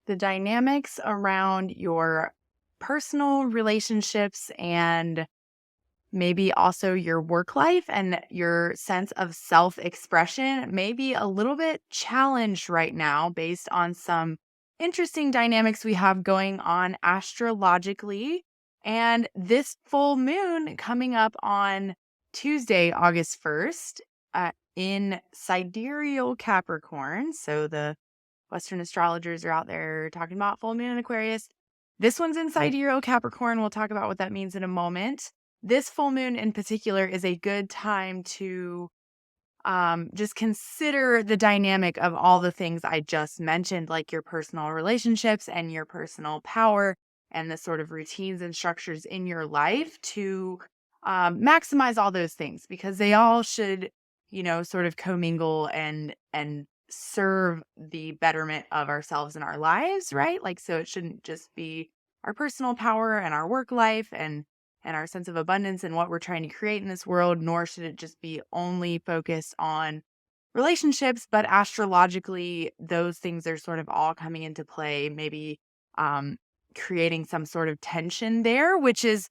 the dynamics around your personal relationships and maybe also your work life and your sense of self-expression may be a little bit challenged right now based on some interesting dynamics we have going on astrologically. And this full moon coming up on Tuesday, August 1st, in sidereal Capricorn. So the Western astrologers are out there talking about full moon in Aquarius. This one's in sidereal Capricorn. We'll talk about what that means in a moment. This full moon in particular is a good time to just consider the dynamic of all the things I just mentioned, like your personal relationships and your personal power and the sort of routines and structures in your life to maximize all those things because they all should, sort of commingle and serve the betterment of ourselves and our lives, right? Like, so it shouldn't just be our personal power and our work life and our sense of abundance and what we're trying to create in this world, nor should it just be only focused on relationships. But astrologically, those things are sort of all coming into play, maybe creating some sort of tension there, which is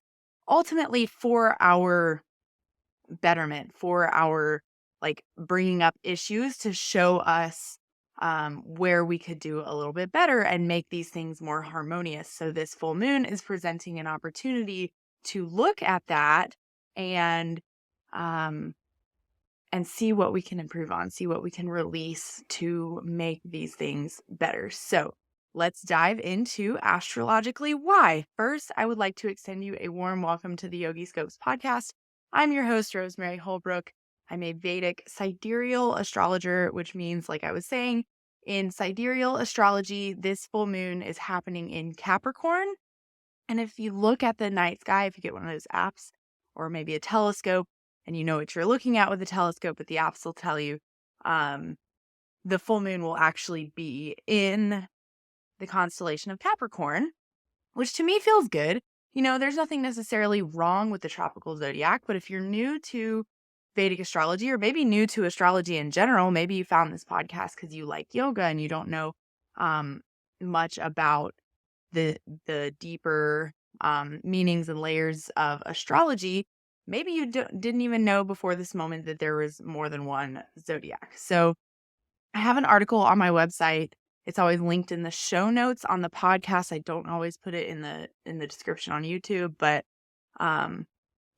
ultimately for our betterment, for our like bringing up issues to show us where we could do a little bit better and make these things more harmonious. So this full moon is presenting an opportunity to look at that and um and see what we can improve on, see what we can release to make these things better. So let's dive into astrologically why. First, I would like to extend you a warm welcome to the Yogi Scopes podcast. I'm your host, Rosemary Holbrook. I'm a Vedic sidereal astrologer, which means, like I was saying, in sidereal astrology, this full moon is happening in Capricorn. And if you look at the night sky, if you get one of those apps or maybe a telescope and you know what you're looking at with the telescope, but the apps will tell you, the full moon will actually be in the constellation of Capricorn, which to me feels good. There's nothing necessarily wrong with the tropical zodiac, but if you're new to Vedic astrology or maybe new to astrology in general, maybe you found this podcast because you like yoga and you don't know much about the deeper meanings and layers of astrology. Maybe you didn't even know before this moment that there was more than one zodiac. So I have an article on my website. It's always linked in the show notes on the podcast. I don't always put it in the description on YouTube, but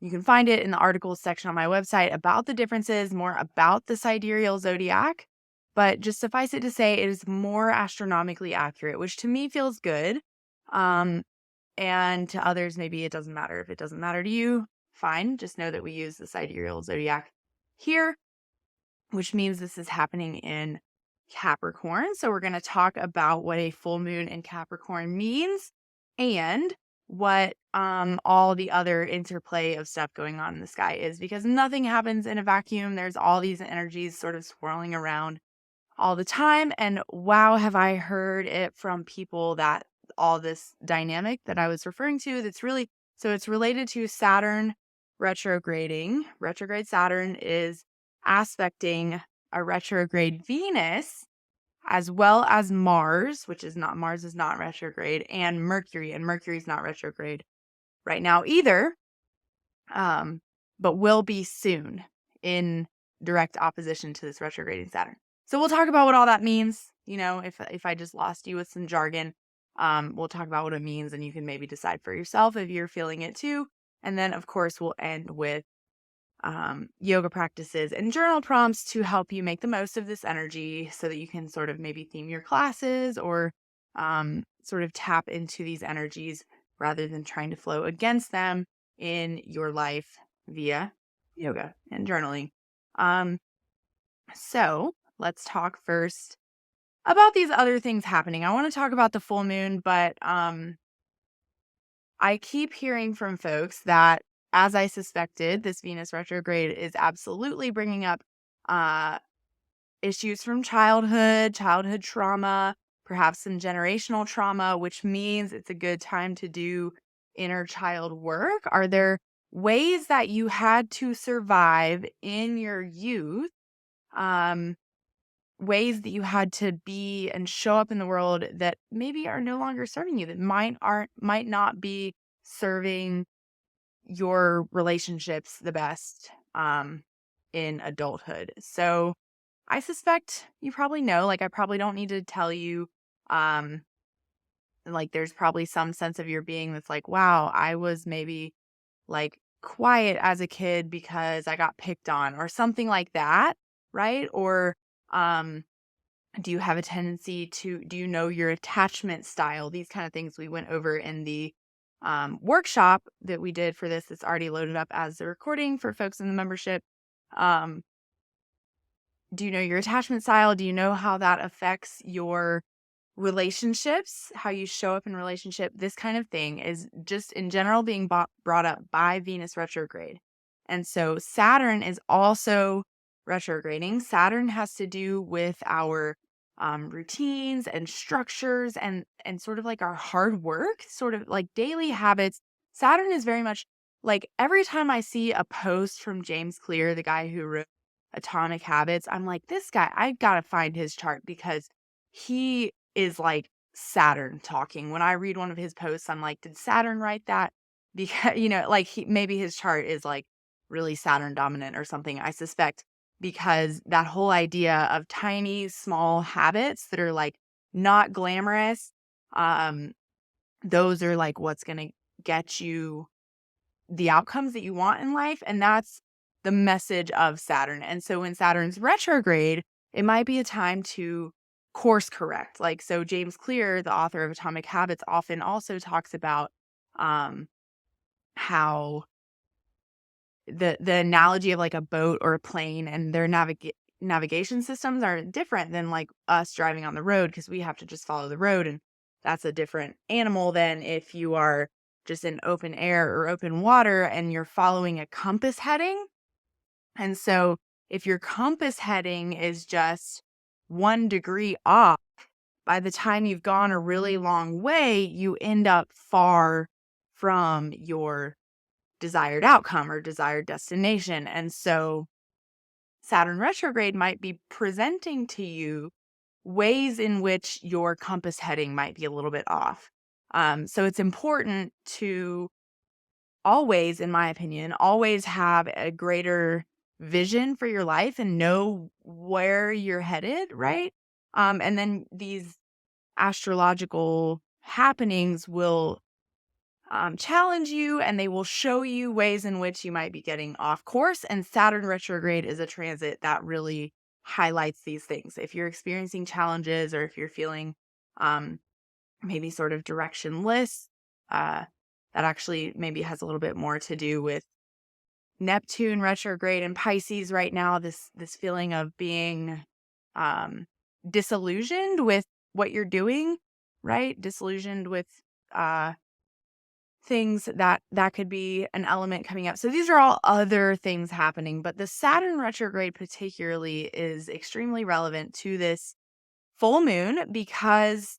you can find it in the articles section on my website about the differences, more about the sidereal zodiac. But just suffice it to say, it is more astronomically accurate, which to me feels good. And to others, maybe it doesn't matter. If it doesn't matter to you, fine. Just know that we use the sidereal zodiac here, which means this is happening in Capricorn. So we're going to talk about what a full moon in Capricorn means and what all the other interplay of stuff going on in the sky is, because nothing happens in a vacuum. There's all these energies sort of swirling around all the time. And wow, have I heard it from people that all this dynamic that I was referring to, so it's related to Saturn retrograding. Retrograde Saturn is aspecting a retrograde Venus, as well as Mars, Mars is not retrograde, and Mercury's not retrograde right now either, but will be soon in direct opposition to this retrograding Saturn. So we'll talk about what all that means. If I just lost you with some jargon, we'll talk about what it means and you can maybe decide for yourself if you're feeling it too. And then, of course, we'll end with yoga practices and journal prompts to help you make the most of this energy so that you can sort of maybe theme your classes or sort of tap into these energies rather than trying to flow against them in your life via yoga and journaling. So let's talk first about these other things happening. I want to talk about the full moon, but I keep hearing from folks that, as I suspected, this Venus retrograde is absolutely bringing up issues from childhood trauma, perhaps some generational trauma, which means it's a good time to do inner child work. Are there ways that you had to survive in your youth ways that you had to be and show up in the world that maybe are no longer serving you, that might not be serving your relationships the best in adulthood. So I suspect you probably know, like I probably don't need to tell you, um, like there's probably some sense of your being that's like, wow, I was maybe like quiet as a kid because I got picked on or something like that, right? Or um do you have a tendency to, do you know your attachment style? These kind of things we went over in the workshop that we did for this. It's already loaded up as the recording for folks in the membership. Um, do you know your attachment style? Do you know how that affects your relationships, how you show up in relationship? This kind of thing is just in general being brought up by Venus retrograde. And so Saturn is also retrograding. Saturn has to do with our routines and structures and sort of like our hard work, sort of like daily habits. Saturn is very much like every time I see a post from James Clear, the guy who wrote Atomic Habits, I'm like, this guy, I gotta find his chart because he is like Saturn talking. When I read one of his posts, I'm like, did Saturn write that? Because, like maybe his chart is like really Saturn dominant or something, I suspect, because that whole idea of tiny, small habits that are like not glamorous, um, those are like what's going to get you the outcomes that you want in life. And that's the message of Saturn. And so when Saturn's retrograde, it might be a time to course correct. Like, so James Clear, the author of Atomic Habits, often also talks about how the analogy of like a boat or a plane and their navigation systems are different than like us driving on the road, because we have to just follow the road, and that's a different animal than if you are just in open air or open water and you're following a compass heading. And so if your compass heading is just 1 degree off, by the time you've gone a really long way, you end up far from your desired outcome or desired destination. And so Saturn retrograde might be presenting to you ways in which your compass heading might be a little bit off. So it's important to always, in my opinion, always have a greater vision for your life and know where you're headed, right? And then these astrological happenings will challenge you, and they will show you ways in which you might be getting off course. And Saturn retrograde is a transit that really highlights these things. If you're experiencing challenges, or if you're feeling um, maybe sort of directionless, that actually maybe has a little bit more to do with Neptune retrograde in Pisces right now. This feeling of being um, disillusioned with what you're doing, right? Disillusioned with uh, things that could be an element coming up. So these are all other things happening, but the Saturn retrograde particularly is extremely relevant to this full moon because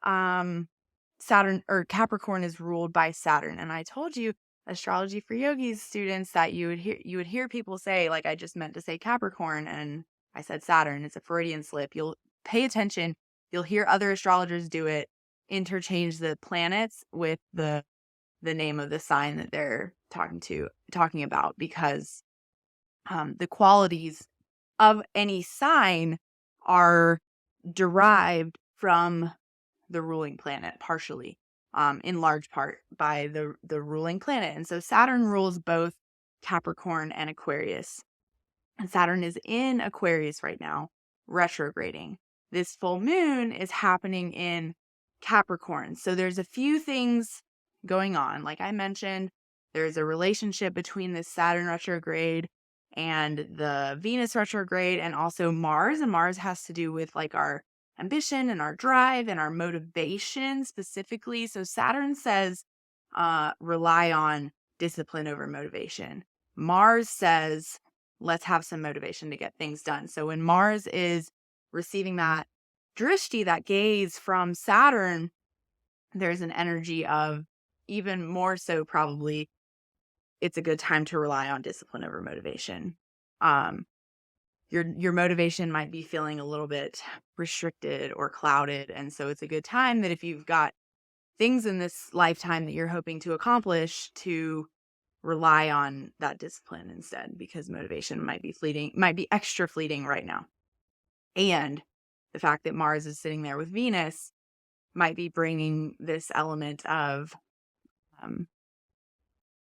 Saturn, or Capricorn, is ruled by Saturn. And I told you, astrology for yogis students, that you would hear people say, like, I just meant to say Capricorn and I said Saturn. It's a Freudian slip. You'll pay attention. You'll hear other astrologers do it, interchange the planets with the name of the sign that they're talking about, because the qualities of any sign are derived from the ruling planet, partially, in large part by the ruling planet. And so Saturn rules both Capricorn and Aquarius. And Saturn is in Aquarius right now, retrograding. This full moon is happening in Capricorn. So there's a few things going on. Like I mentioned, there's a relationship between this Saturn retrograde and the Venus retrograde, and also Mars. And Mars has to do with like our ambition and our drive and our motivation specifically. So Saturn says, rely on discipline over motivation. Mars says, let's have some motivation to get things done. So when Mars is receiving that drishti, that gaze from Saturn, there's an energy of, even more so probably, it's a good time to rely on discipline over motivation. your motivation might be feeling a little bit restricted or clouded. And so it's a good time that if you've got things in this lifetime that you're hoping to accomplish, to rely on that discipline instead, because motivation might be fleeting, might be extra fleeting right now. And the fact that Mars is sitting there with Venus might be bringing this element of um,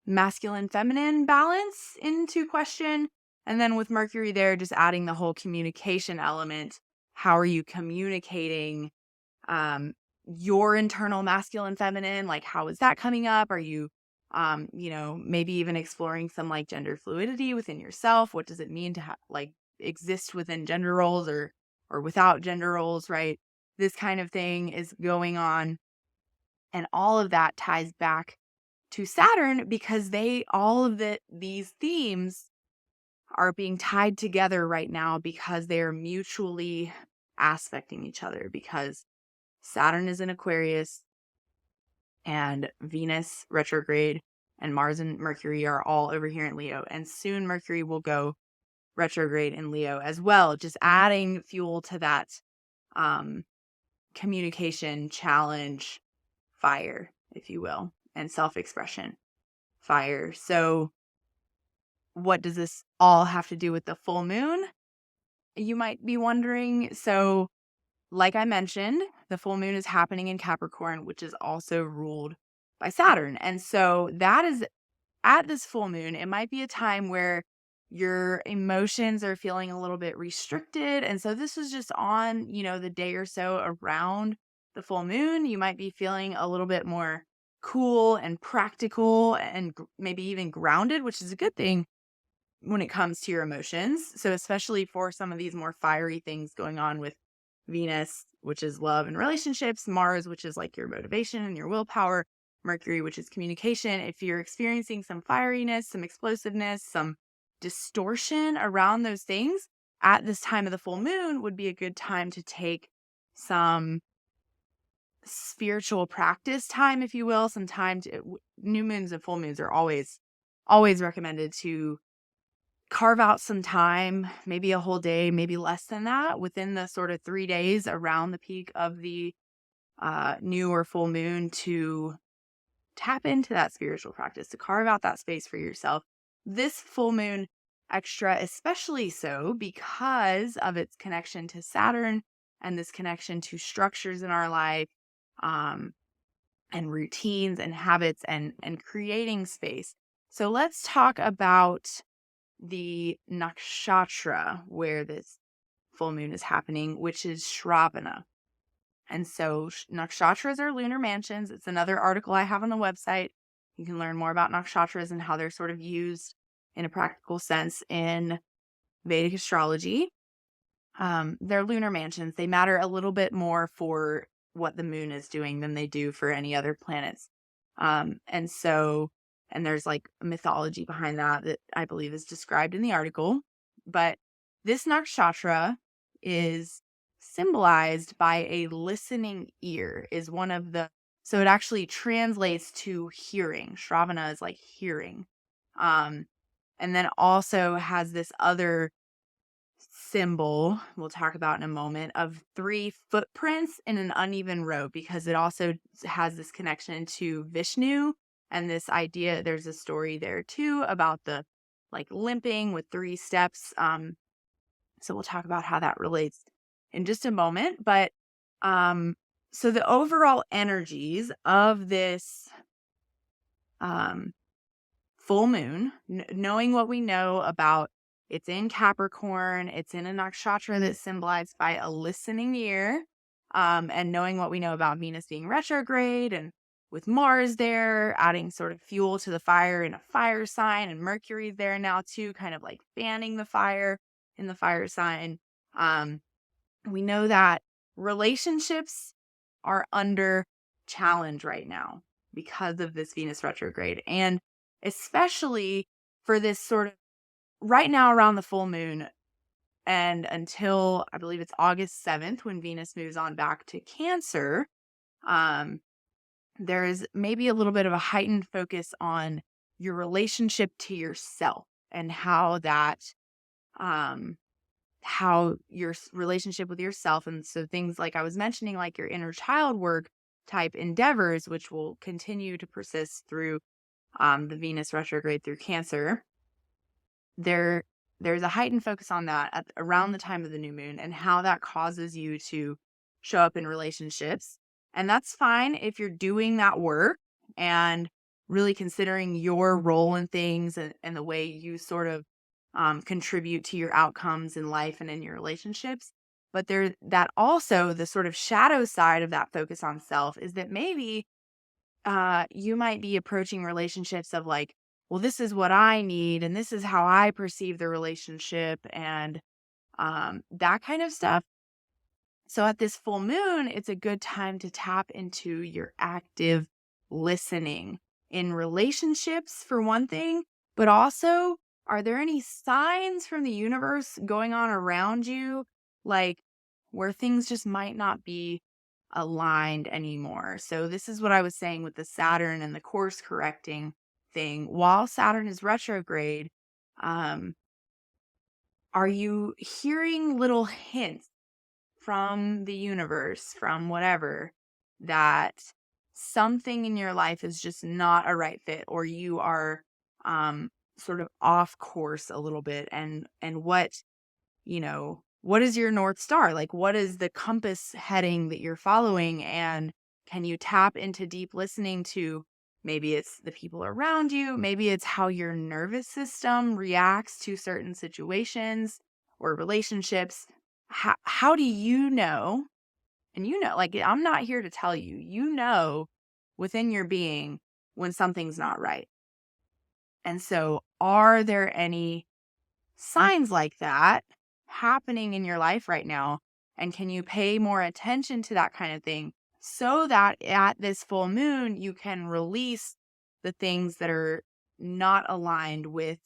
masculine feminine balance into question. And then with Mercury there, just adding the whole communication element. How are you communicating um, your internal masculine feminine? Like, how is that coming up? Are you, maybe even exploring some like gender fluidity within yourself? What does it mean to like exist within gender roles or without gender roles, right? This kind of thing is going on. And all of that ties back to Saturn because these themes are being tied together right now because they are mutually aspecting each other, because Saturn is in Aquarius and Venus retrograde and Mars and Mercury are all over here in Leo. And soon Mercury will go retrograde in Leo as well, just adding fuel to that communication challenge fire, if you will, and self-expression fire. So what does this all have to do with the full moon? You might be wondering. So like I mentioned, the full moon is happening in Capricorn, which is also ruled by Saturn. And so that is at this full moon, it might be a time where your emotions are feeling a little bit restricted. And so this is just on, the day or so around the full moon. You might be feeling a little bit more cool and practical and maybe even grounded, which is a good thing when it comes to your emotions. So especially for some of these more fiery things going on with Venus, which is love and relationships, Mars, which is like your motivation and your willpower, Mercury, which is communication. If you're experiencing some fieriness, some explosiveness, some distortion around those things, at this time of the full moon would be a good time to take some spiritual practice time, if you will, some time to new moons and full moons are always recommended to carve out some time, maybe a whole day, maybe less than that, within the sort of 3 days around the peak of the new or full moon, to tap into that spiritual practice, to carve out that space for yourself. This full moon extra, especially so because of its connection to Saturn and this connection to structures in our life, and routines and habits and creating space. So let's talk about the nakshatra where this full moon is happening, which is Shravana. And so nakshatras are lunar mansions. It's another article I have on the website. You can learn more about nakshatras and how they're sort of used in a practical sense in Vedic astrology. They're lunar mansions. They matter a little bit more for what the moon is doing than they do for any other planets. And there's like mythology behind that I believe is described in the article. But this nakshatra is symbolized by a listening ear, is one of so it actually translates to hearing. Shravana is like hearing. And then also has this other symbol we'll talk about in a moment of 3 footprints in an uneven road, because it also has this connection to Vishnu and this idea. There's a story there too about the like limping with 3 steps. So we'll talk about how that relates in just a moment. But so the overall energies of this full moon, knowing what we know about, it's in Capricorn, it's in a nakshatra that's symbolized by a listening ear, and knowing what we know about Venus being retrograde and with Mars there, adding sort of fuel to the fire in a fire sign, and Mercury's there now too, kind of like fanning the fire in the fire sign. We know that relationships are under challenge right now because of this Venus retrograde, and especially for this sort of right now around the full moon and until I believe it's August 7th when Venus moves on back to Cancer. There is maybe a little bit of a heightened focus on your relationship to yourself and how that how your relationship with yourself. And so things like I was mentioning, like your inner child work type endeavors, which will continue to persist through the Venus retrograde through Cancer, there there's a heightened focus on that around the time of the new moon and how that causes you to show up in relationships. And that's fine if you're doing that work and really considering your role in things and the way you sort of contribute to your outcomes in life and in your relationships. But there, that also the sort of shadow side of that focus on self is that maybe you might be approaching relationships of like, well, this is what I need, and this is how I perceive the relationship, and that kind of stuff. So at this full moon, it's a good time to tap into your active listening in relationships, for one thing, but also, are there any signs from the universe going on around you, like where things just might not be aligned anymore? So this is what I was saying with the Saturn and the course correcting thing. While Saturn is retrograde, um, are you hearing little hints from the universe, from whatever, that something in your life is just not a right fit, or you are sort of off course a little bit? And what is your North Star? Like, what is the compass heading that you're following? And can you tap into deep listening to, maybe it's the people around you, maybe it's how your nervous system reacts to certain situations or relationships? How do you know? And like, I'm not here to tell you, within your being when something's not right. And so, are there any signs like that happening in your life right now? And can you pay more attention to that kind of thing so that at this full moon, you can release the things that are not aligned with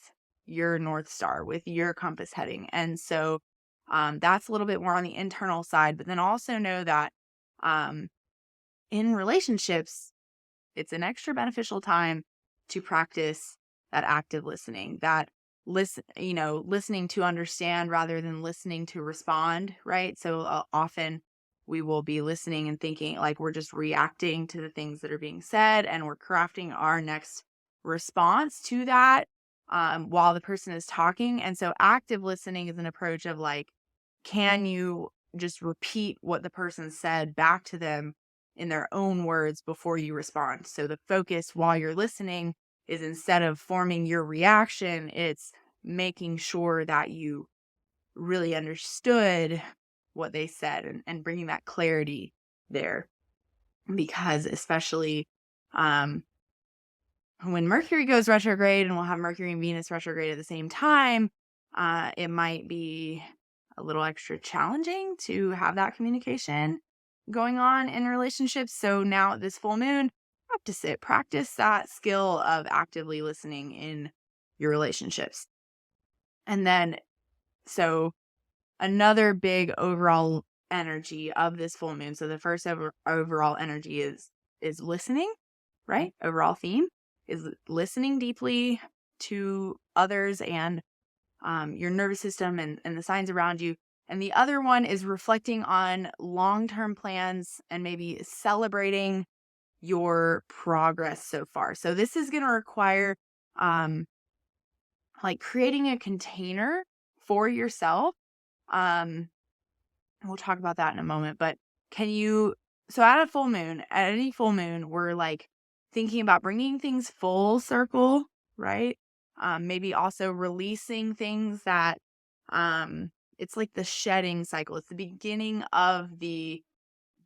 your North Star, with your compass heading? And so that's a little bit more on the internal side, but then also know that um, in relationships, it's an extra beneficial time to practice that active listening, that listening to understand rather than listening to respond, right? So often we will be listening and thinking like we're just reacting to the things that are being said, and we're crafting our next response to that while the person is talking. And so active listening is an approach of like, can you just repeat what the person said back to them in their own words before you respond? So the focus while you're listening is, instead of forming your reaction, it's making sure that you really understood what they said, and bringing that clarity there. Because especially when Mercury goes retrograde, and we'll have Mercury and Venus retrograde at the same time, it might be a little extra challenging to have that communication going on in relationships. So now at this full moon, practice that skill of actively listening in your relationships. And then, so another big overall energy of this full moon. So the first overall energy is listening, right? Overall theme is listening deeply to others and your nervous system and the signs around you. And the other one is reflecting on long-term plans and maybe celebrating your progress so far. So this is going to require like creating a container for yourself. We'll talk about that in a moment, but so at any full moon, we're like thinking about bringing things full circle, right? Maybe also releasing things that it's like the shedding cycle. It's the beginning of the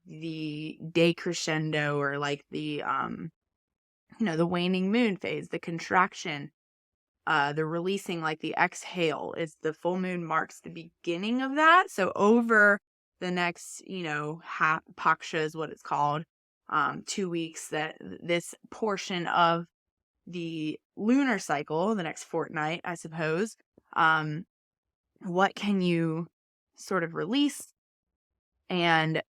decrescendo, or like the the waning moon phase, the contraction, the releasing, like the exhale. Is the full moon marks the beginning of that. So over the next paksha is what it's called, 2 weeks, that this portion of the lunar cycle, the next fortnight, I suppose, what can you sort of release, and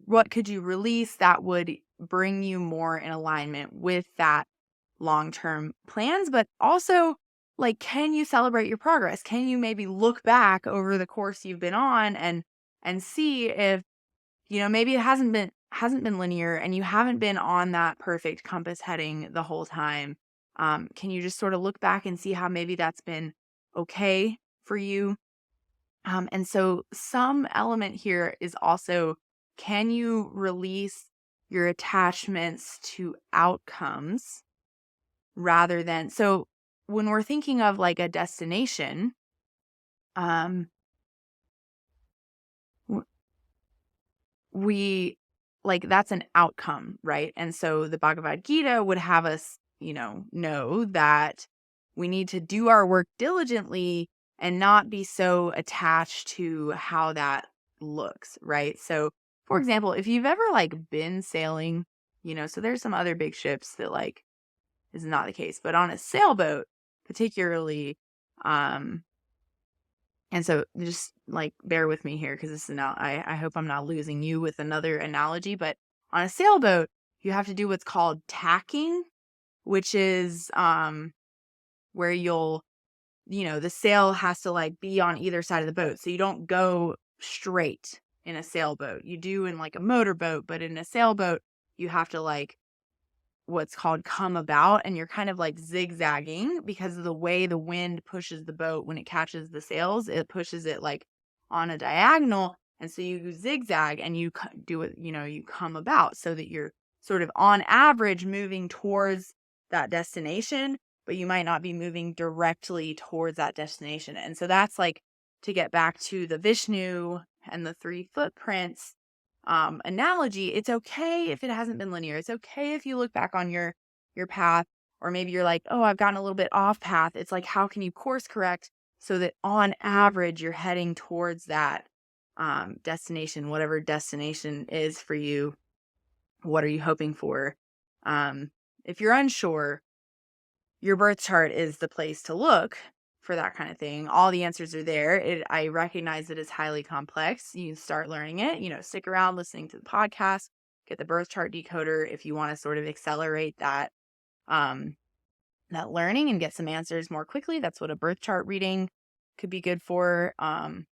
what could you release that would bring you more in alignment with that long-term plans, but also like, can you celebrate your progress? Can you maybe look back over the course you've been on and see if, maybe it hasn't been linear and you haven't been on that perfect compass heading the whole time. Can you just sort of look back and see how maybe that's been okay for you? And so some element here is also, can you release your attachments to outcomes rather than, so when we're thinking of like a destination, um, w- we like that's an outcome, right? And so the Bhagavad Gita would have us, know that we need to do our work diligently and not be so attached to how that looks, right? So, for example, if you've ever like been sailing, so there's some other big ships that like is not the case, but on a sailboat, particularly, um, and so just like bear with me here because this is now, I hope I'm not losing you with another analogy, but on a sailboat, you have to do what's called tacking, which is where the sail has to like be on either side of the boat. So you don't go straight in a sailboat. You do in like a motorboat, but in a sailboat, you have to like what's called come about, and you're kind of like zigzagging because of the way the wind pushes the boat when it catches the sails. It pushes it like on a diagonal, and so you zigzag and you do it, you come about so that you're sort of on average moving towards that destination, but you might not be moving directly towards that destination. And so that's like, to get back to the Vishnu and the three footprints analogy, it's okay if it hasn't been linear. It's okay if you look back on your path, or maybe you're like, oh, I've gotten a little bit off path. It's like, how can you course correct so that on average you're heading towards that destination, whatever destination is for you. What are you hoping for? If you're unsure, your birth chart is the place to look for that kind of thing. All the answers are there. I recognize it is highly complex. You start learning it, stick around listening to the podcast, get the birth chart decoder if you want to sort of accelerate um, that learning and get some answers more quickly. That's what a birth chart reading could be good for. And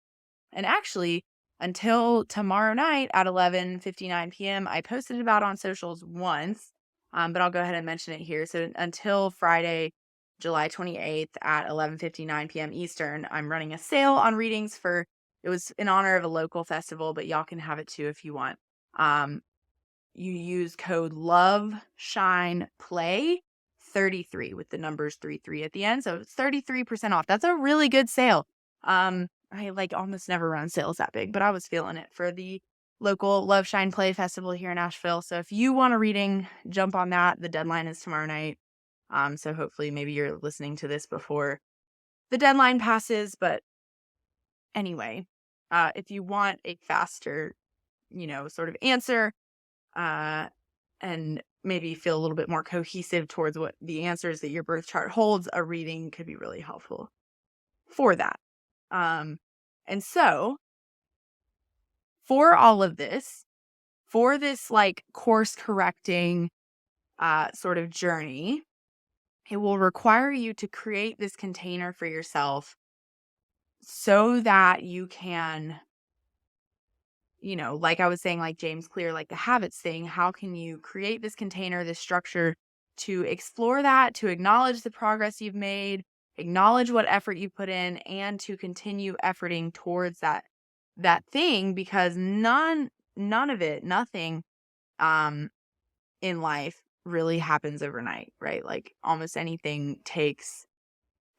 actually, until tomorrow night at 11:59 p.m., I posted about on socials once, but I'll go ahead and mention it here. So until Friday, July 28th at 11:59 p.m. Eastern, I'm running a sale on readings it was in honor of a local festival, but y'all can have it too if you want. You use code LOVESHINEPLAY 33 with the numbers 33 at the end. So it's 33% off. That's a really good sale. I like almost never run sales that big, but I was feeling it for the local Love Shine Play Festival here in Asheville. So if you want a reading, jump on that. The deadline is tomorrow night. So hopefully maybe you're listening to this before the deadline passes. But anyway, if you want a faster, sort of answer, and maybe feel a little bit more cohesive towards what the answers that your birth chart holds, a reading could be really helpful for that. And so for all of this, for this like course correcting sort of journey, it will require you to create this container for yourself so that you can, like I was saying, like James Clear, like the habits thing, how can you create this container, this structure to explore that, to acknowledge the progress you've made, acknowledge what effort you put in, and to continue efforting towards that thing, because nothing in life really happens overnight, right? Like almost anything takes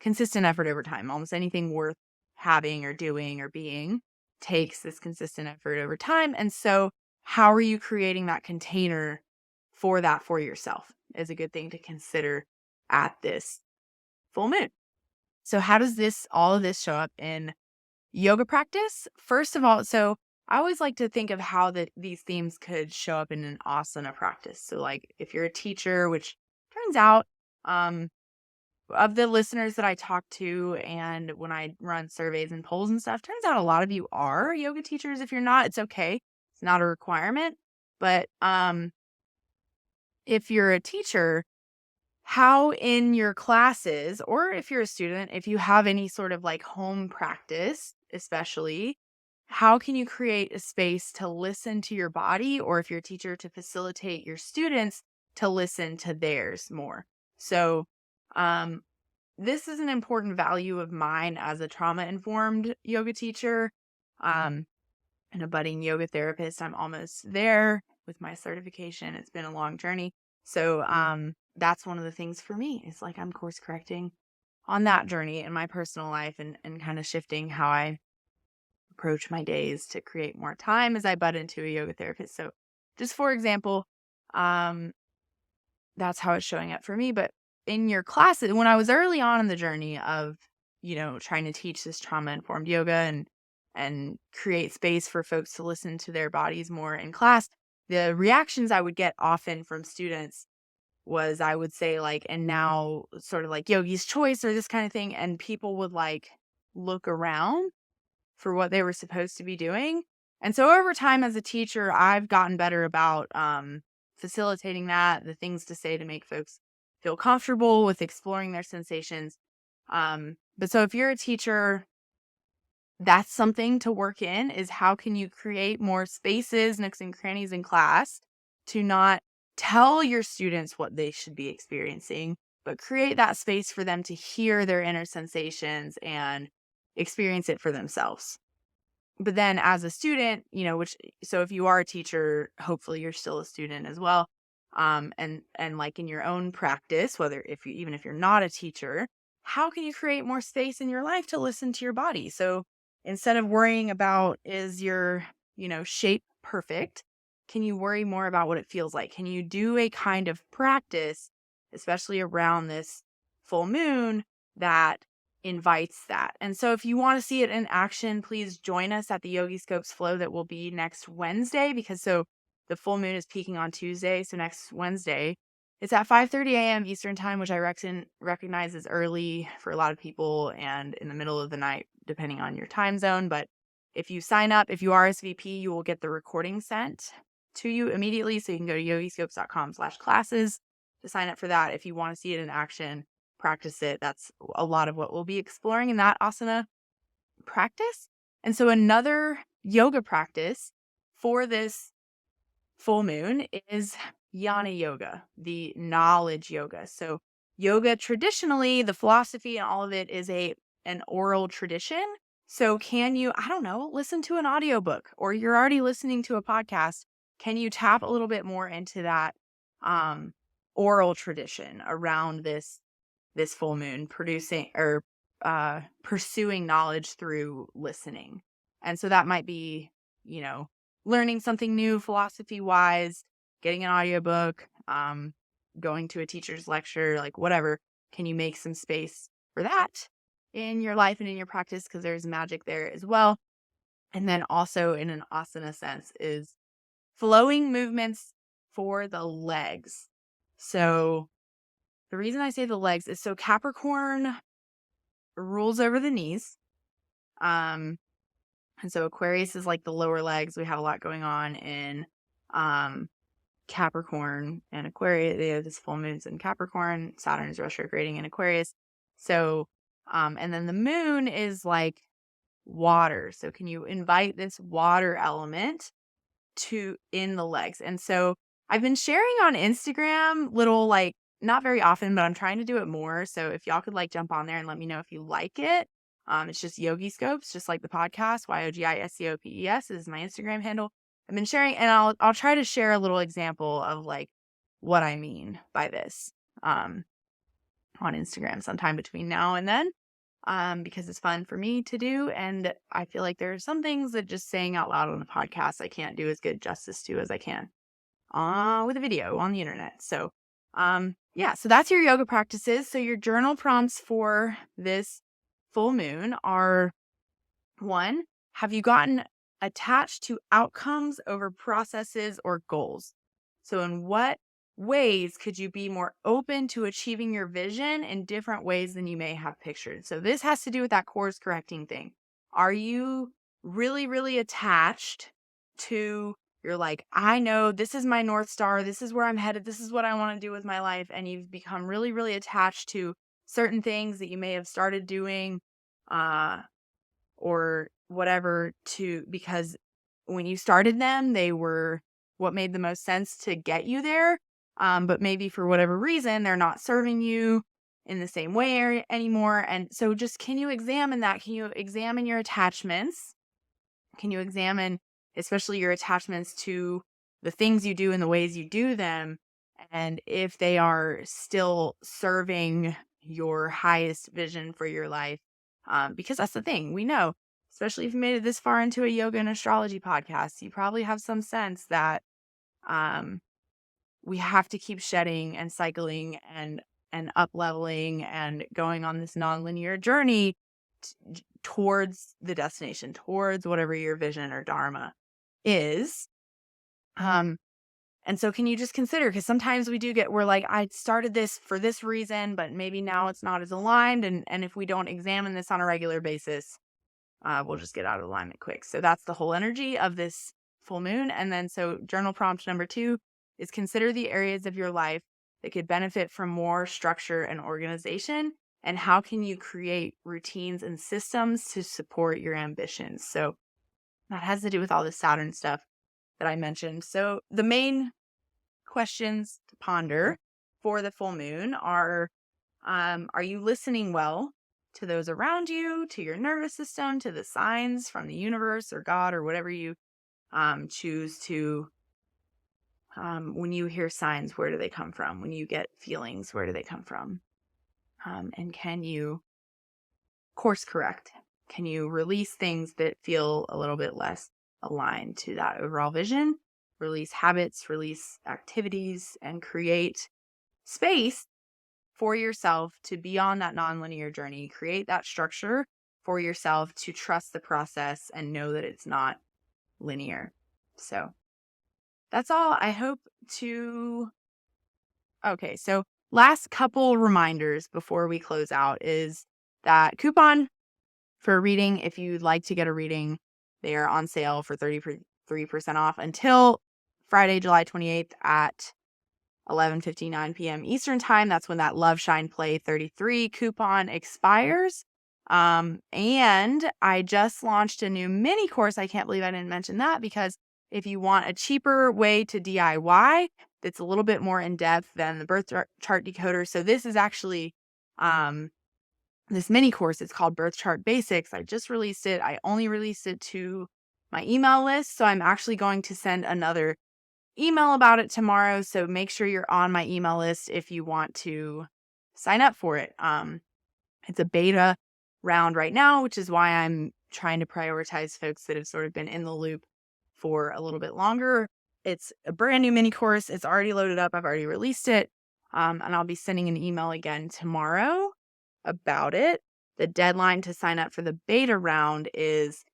consistent effort over time. Almost anything worth having or doing or being takes this consistent effort over time. And so how are you creating that container for that for yourself is a good thing to consider at this full moon. So how does all of this show up in yoga practice? First of all, so I always like to think of how these themes could show up in an asana practice. So like if you're a teacher, which turns out, of the listeners that I talk to and when I run surveys and polls and stuff, turns out a lot of you are yoga teachers. If you're not, it's okay. It's not a requirement. But if you're a teacher, how in your classes, or if you're a student, if you have any sort of like home practice, especially, how can you create a space to listen to your body, or if you're a teacher, to facilitate your students to listen to theirs more? So, um, this is an important value of mine as a trauma informed yoga teacher. Um, and a budding yoga therapist. I'm almost there with my certification. It's been a long journey. So that's one of the things for me. It's like I'm course correcting on that journey in my personal life, and kind of shifting how I approach my days to create more time as I bud into a yoga therapist. So just for example, um, that's how it's showing up for me. But in your classes, when I was early on in the journey of, trying to teach this trauma informed yoga and create space for folks to listen to their bodies more in class, the reactions I would get often from students was, I would say, like, and now sort of like yogi's choice or this kind of thing. And people would like look around for what they were supposed to be doing. And so over time as a teacher, I've gotten better about facilitating that, the things to say to make folks feel comfortable with exploring their sensations. But so if you're a teacher, that's something to work in, is how can you create more spaces, nooks and crannies in class to not tell your students what they should be experiencing, but create that space for them to hear their inner sensations and experience it for themselves. But then as a student, so if you are a teacher, hopefully you're still a student as well. And like in your own practice, even if you're not a teacher, how can you create more space in your life to listen to your body? So instead of worrying about, is your, shape perfect, can you worry more about what it feels like? Can you do a kind of practice, especially around this full moon, that invites that? And so if you want to see it in action, please join us at the Yogi Scopes flow that will be next Wednesday, because the full moon is peaking on Tuesday. So next Wednesday, it's at 5:30 a.m. Eastern time, which I recognize is early for a lot of people, and in the middle of the night, depending on your time zone. But if you sign up, if you RSVP, you will get the recording sent to you immediately. So you can go to yogiscopes.com/classes to sign up for that. If you want to see it in action, practice it. That's a lot of what we'll be exploring in that asana practice. And so another yoga practice for this full moon is Jnana yoga, the knowledge yoga. So yoga, traditionally, the philosophy and all of it is an oral tradition. So can you, I don't know, listen to an audiobook, or you're already listening to a podcast? Can you tap a little bit more into that oral tradition around this full moon, producing or pursuing knowledge through listening? And so that might be, learning something new philosophy wise, getting an audiobook, going to a teacher's lecture, like whatever. Can you make some space for that in your life and in your practice? Because there's magic there as well. And then also, in an asana sense, is flowing movements for the legs. So the reason I say the legs is, so Capricorn rules over the knees. And so Aquarius is like the lower legs. We have a lot going on in Capricorn and Aquarius. They have this full moon's in Capricorn. Saturn is retrograding in Aquarius. So, and then the moon is like water. So can you invite this water element in the legs? And so I've been sharing on Instagram little, like, not very often, but I'm trying to do it more. So if y'all could like jump on there and let me know if you like it. It's just Yogi Scopes, just like the podcast. YOGISCOPES is my Instagram handle. I've been sharing, and I'll try to share a little example of like what I mean by this on Instagram sometime between now and then, because it's fun for me to do. And I feel like there are some things that just saying out loud on a podcast I can't do as good justice to as I can with a video on the internet. So yeah, so that's your yoga practices. So your journal prompts for this full moon are: 1, have you gotten attached to outcomes over processes or goals? So in what ways could you be more open to achieving your vision in different ways than you may have pictured? So this has to do with that course correcting thing. Are you really, really attached to you're like, I know this is my North Star. This is where I'm headed. This is what I want to do with my life. And you've become really, really attached to certain things that you may have started doing, uh, or whatever because when you started them, they were what made the most sense to get you there. But maybe for whatever reason, they're not serving you in the same way anymore. And so just, can you examine that? Can you examine your attachments? Can you examine, especially your attachments to the things you do and the ways you do them, and if they are still serving your highest vision for your life? Because that's the thing. We know, especially if you made it this far into a yoga and astrology podcast, you probably have some sense that um, we have to keep shedding and cycling and up leveling and going on this nonlinear journey towards the destination, towards whatever your vision or dharma is. And so can you just consider, because sometimes we're like, I started this for this reason, but maybe now it's not as aligned. And if we don't examine this on a regular basis, we'll just get out of alignment quick. So that's the whole energy of this full moon. And then, so journal prompt number 2 is consider the areas of your life that could benefit from more structure and organization. And how can you create routines and systems to support your ambitions? So that has to do with all the Saturn stuff that I mentioned. So the main questions to ponder for the full moon are you listening well to those around you, to your nervous system, to the signs from the universe or God or whatever you choose to, when you hear signs, where do they come from? When you get feelings, where do they come from? And can you course correct? Can you release things that feel a little bit less aligned to that overall vision? Release habits, release activities, and create space for yourself to be on that nonlinear journey. Create that structure for yourself to trust the process and know that it's not linear. So that's all. I hope to. Okay, so last couple reminders before we close out is that coupon for a reading. If you'd like to get a reading, they are on sale for 33% off until Friday, July 28th at 11:59 p.m. Eastern time. That's when that Love Shine Play 33 coupon expires. And I just launched a new mini course. I can't believe I didn't mention that, because if you want a cheaper way to DIY that's a little bit more in depth than the birth chart decoder. So this is actually this mini course. It's called Birth Chart Basics. I just released it. I only released it to my email list. So I'm actually going to send another email about it tomorrow. So make sure you're on my email list if you want to sign up for it. It's a beta round right now, which is why I'm trying to prioritize folks that have sort of been in the loop for a little bit longer. It's a brand new mini course. It's already loaded up. I've already released it. And I'll be sending an email again tomorrow about it. The deadline to sign up for the beta round is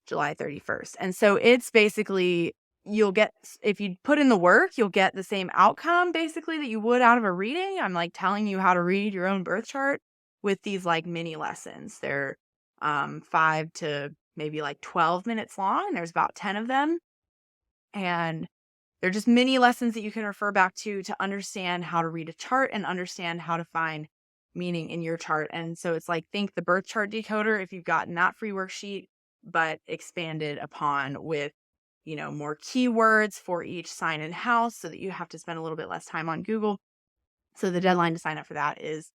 July 31st. And so it's basically, if you put in the work, you'll get the same outcome basically that you would out of a reading. I'm like telling you how to read your own birth chart with these like mini lessons. They're 5 to maybe like 12 minutes long. There's about 10 of them. And they're just mini lessons that you can refer back to understand how to read a chart and understand how to find meaning in your chart. And so it's like, think the birth chart decoder, if you've gotten that free worksheet, but expanded upon with, more keywords for each sign and house so that you have to spend a little bit less time on Google. So the deadline to sign up for that is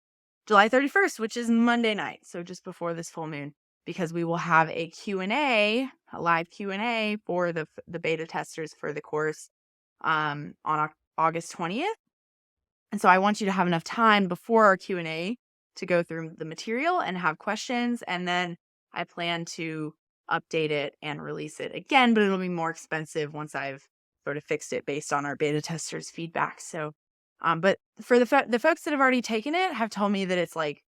July 31st, which is Monday night. So just before this full moon, because we will have a Q&A, a live Q&A for the beta testers for the course on August 20th. And so I want you to have enough time before our Q&A to go through the material and have questions. And then I plan to update it and release it again, but it'll be more expensive once I've sort of fixed it based on our beta testers' feedback. So, but for the folks that have already taken it have told me that it's like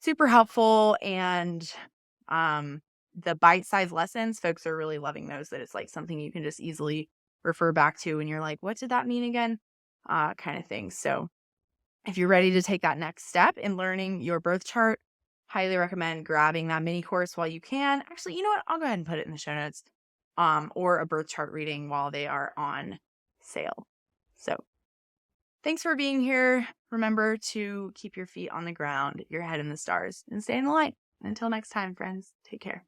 super helpful, and the bite-sized lessons, folks are really loving those, that it's like something you can just easily refer back to and you're like, what did that mean again? Kind of thing. So if you're ready to take that next step in learning your birth chart, highly recommend grabbing that mini course while you can. Actually, you know what? I'll go ahead and put it in the show notes. or a birth chart reading while they are on sale. So thanks for being here. Remember to keep your feet on the ground, your head in the stars, and stay in the light. Until next time, friends, take care.